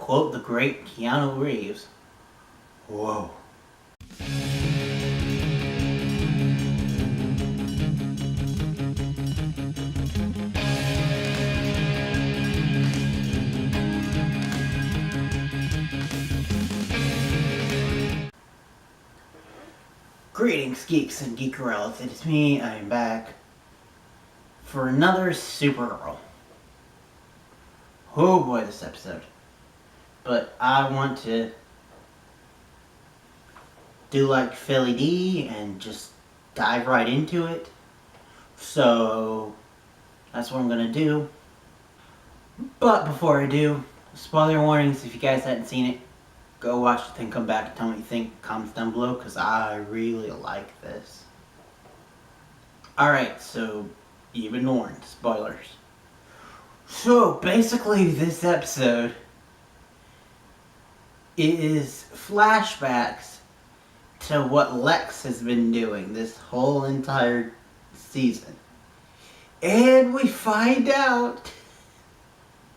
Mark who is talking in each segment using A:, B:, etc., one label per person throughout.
A: quote the great Keanu Reeves, whoa. Greetings, geeks and geekerellas. It is me. I am back for another Supergirl. Oh boy, this episode. But I want to do like Philly D and just dive right into it. So that's what I'm gonna do. But before I do, spoiler warnings. If you guys hadn't seen it, go watch it, then come back and tell me what you think. Comments down below, because I really like this. Alright, so you've been warned. Spoilers. So basically this episode is flashbacks to what Lex has been doing this whole entire season. And we find out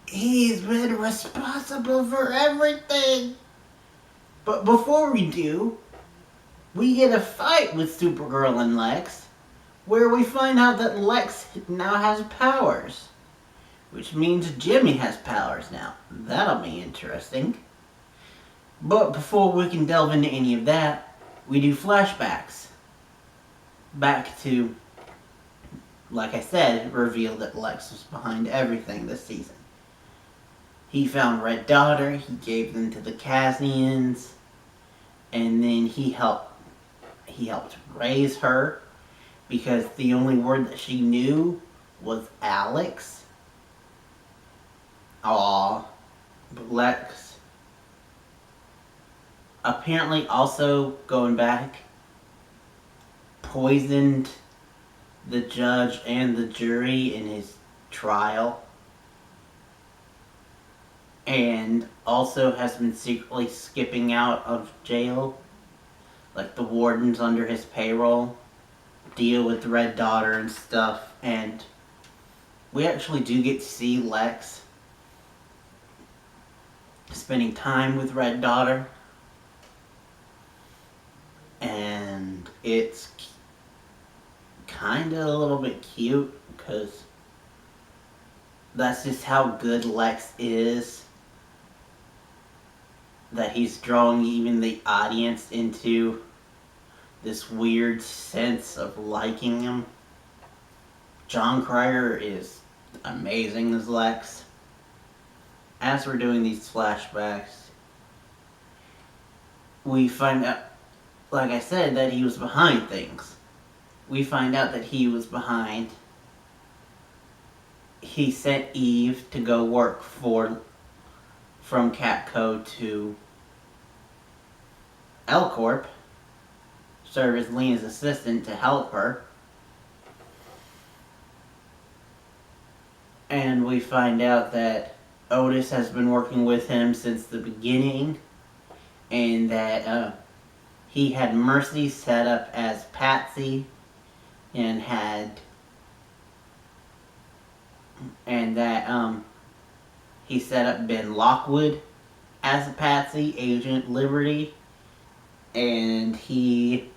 A: he's been responsible for everything. But before we do, we get a fight with Supergirl and Lex, where we find out that Lex now has powers. Which means Jimmy has powers now. That'll be interesting. But before we can delve into any of that, we do flashbacks. Back to, like I said, reveal that Lex was behind everything this season. He found Red Daughter, he gave them to the Kasnians, and then he helped raise her, because the only word that she knew was Alex. Aww. But Lex, apparently also, going back, poisoned the judge and the jury in his trial. And also has been secretly skipping out of jail. Like the wardens under his payroll deal with Red Daughter and stuff. And we actually do get to see Lex spending time with Red Daughter. And it's kind of a little bit cute, because that's just how good Lex is. That he's drawing even the audience into this weird sense of liking him. John Cryer is amazing as Lex. As we're doing these flashbacks, we find out, like I said, that he was behind things. We find out that he was behind. He sent Eve to go work from Catco to L-Corp, serve as Lena's assistant to help her. And we find out that Otis has been working with him since the beginning, and that he had Mercy set up as Patsy, and that he set up Ben Lockwood as a Patsy, Agent Liberty, and he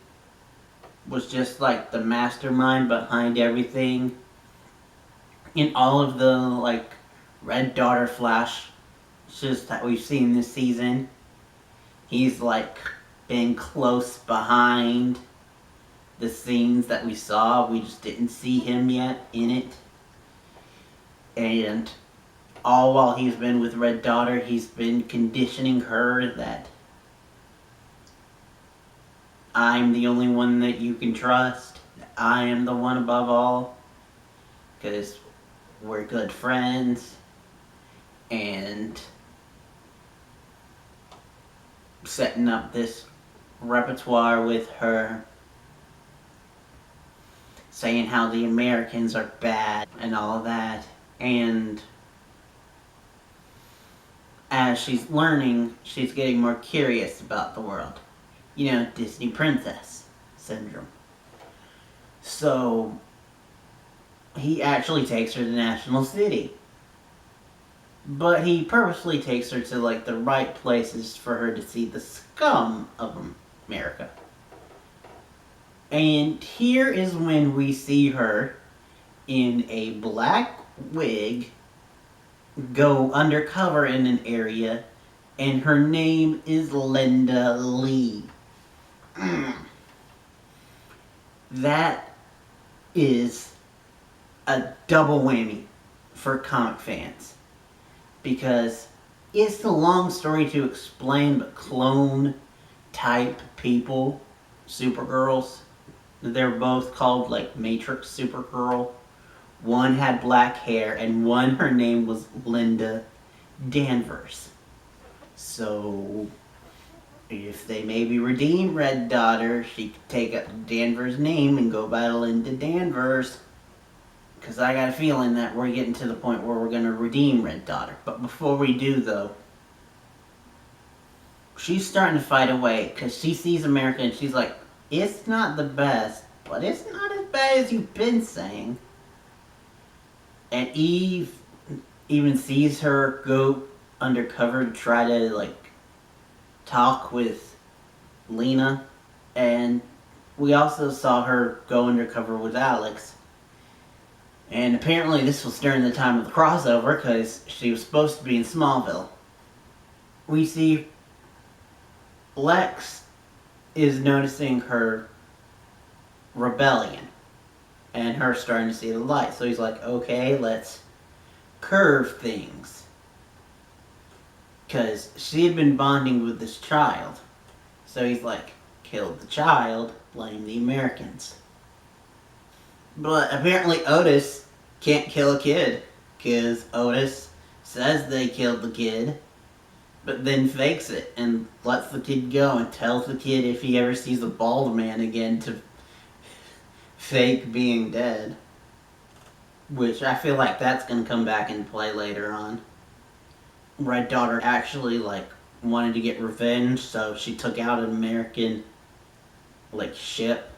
A: was just like the mastermind behind everything. In all of the like Red Daughter flashes that we've seen this season, he's like been close behind the scenes that we saw. We just didn't see him yet in it. And all while he's been with Red Daughter, he's been conditioning her that I'm the only one that you can trust. I am the one above all. Because we're good friends. And setting up this repertoire with her, saying how the Americans are bad and all of that. And as she's learning, she's getting more curious about the world. You know, Disney princess syndrome. So he actually takes her to National City, But he purposely takes her to like the right places for her to see the scum of America. And here is when we see her in a black wig go undercover in an area, and her name is Linda Lee. That is a double whammy for comic fans, because it's a long story to explain, but clone type people, Supergirls, they're both called like Matrix Supergirl. One had black hair, and one, her name was Linda Danvers. So, if they maybe redeem Red Daughter, she could take up Danvers' name and go by Linda Danvers. Because I got a feeling that we're getting to the point where we're going to redeem Red Daughter. But before we do, though, she's starting to fight away because she sees America and she's like, it's not the best, but it's not as bad as you've been saying. And Eve even sees her go undercover to try to, like, talk with Lena. And we also saw her go undercover with Alex. And apparently this was during the time of the crossover, because she was supposed to be in Smallville. We see Lex is noticing her rebellion and her starting to see the light. So he's like, okay, let's curve things. Because she had been bonding with this child. So he's like, killed the child, blame the Americans. But apparently Otis can't kill a kid, because Otis says they killed the kid, but then fakes it and lets the kid go and tells the kid if he ever sees a bald man again to fake being dead. Which I feel like that's going to come back into play later on. Red Daughter actually like wanted to get revenge, so she took out an American like ship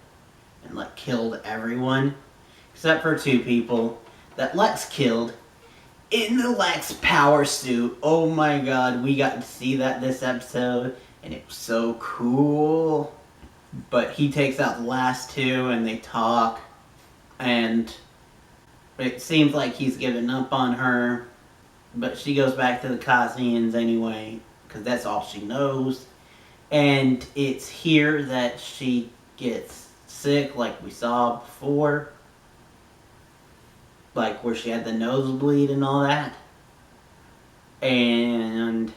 A: and like killed everyone except for 2 people that Lex killed in the Lex power suit. Oh my god, we got to see that this episode and it was so cool. But he takes out the last 2 and they talk, and it seems like he's given up on her, but she goes back to the Caucasians anyway, because that's all she knows. And it's here that she gets sick, like we saw before. Like where she had the nosebleed and all that. And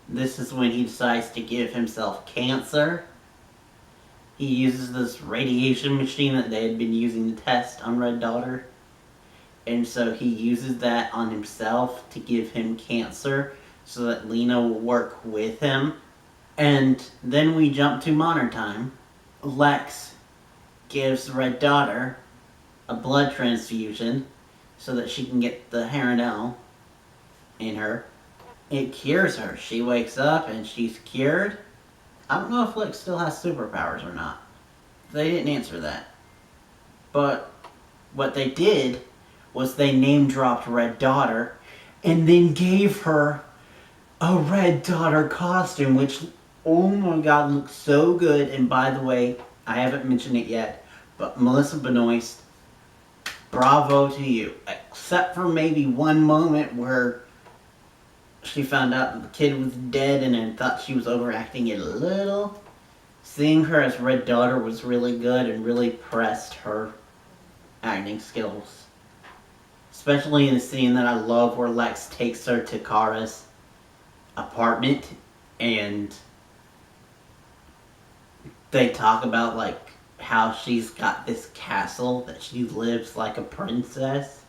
A: this is when he decides to give himself cancer. He uses this radiation machine that they had been using to test on Red Daughter. And so he uses that on himself to give him cancer so that Lena will work with him. And then we jump to modern time. Lex gives Red Daughter a blood transfusion so that she can get the Harrenel in her. It cures her. She wakes up and she's cured. I don't know if Lex still has superpowers or not. They didn't answer that. But what they did was they name-dropped Red Daughter and then gave her a Red Daughter costume, which, oh my god, looks so good. And by the way, I haven't mentioned it yet, but Melissa Benoist, bravo to you. Except for maybe one moment where she found out that the kid was dead and then thought she was overacting it a little. Seeing her as Red Daughter was really good and really pressed her acting skills. Especially in the scene that I love where Lex takes her to Kara's apartment and they talk about like how she's got this castle that she lives like a princess.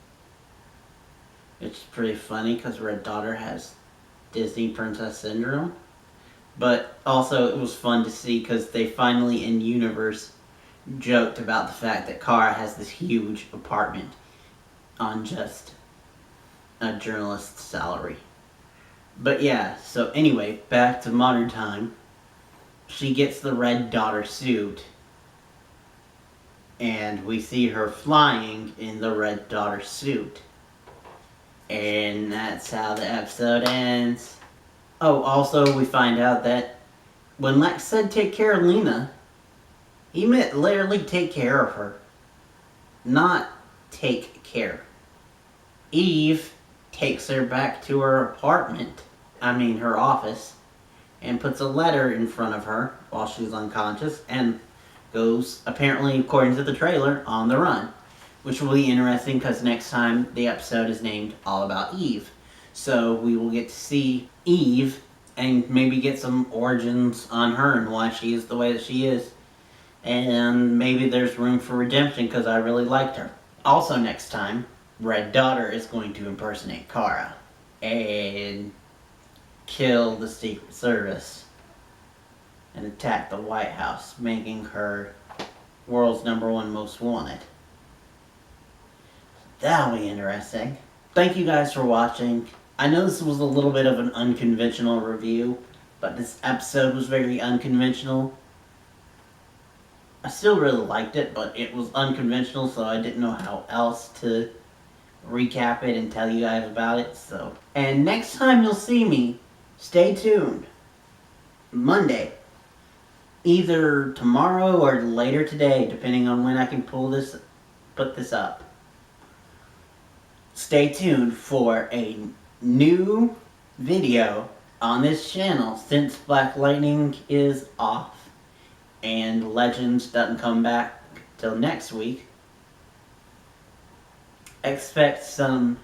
A: It's pretty funny because Red Daughter has Disney Princess Syndrome. But also it was fun to see because they finally in universe joked about the fact that Kara has this huge apartment on just a journalist's salary. But yeah, so anyway, back to modern time. She gets the Red Daughter suit and we see her flying in the Red Daughter suit. And that's how the episode ends. Oh, also we find out that when Lex said take care of Lena, he meant literally take care of her. Not take care. Eve takes her back to her her office, and puts a letter in front of her while she's unconscious and goes, apparently according to the trailer, on the run. Which will be interesting because next time the episode is named All About Eve. So we will get to see Eve and maybe get some origins on her and why she is the way that she is. And maybe there's room for redemption because I really liked her. Also next time, Red Daughter is going to impersonate Kara and kill the Secret Service and attack the White House, making her world's #1 most wanted. That'll be interesting. Thank you guys for watching. I know this was a little bit of an unconventional review, but this episode was very unconventional. I still really liked it, but it was unconventional, so I didn't know how else to recap it and tell you guys about it. And next time you'll see me, stay tuned. Monday. Either tomorrow or later today, depending on when I can put this up. Stay tuned for a new video on this channel since Black Lightning is off and Legends doesn't come back till next week. Expect some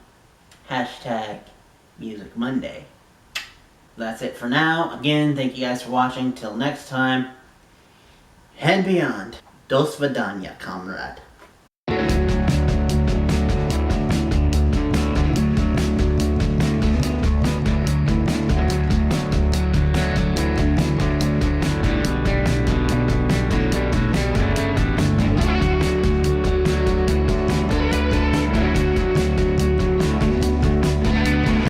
A: #Music Monday. That's it for now. Again, thank you guys for watching. Till next time and beyond. Dos vidania, comrade.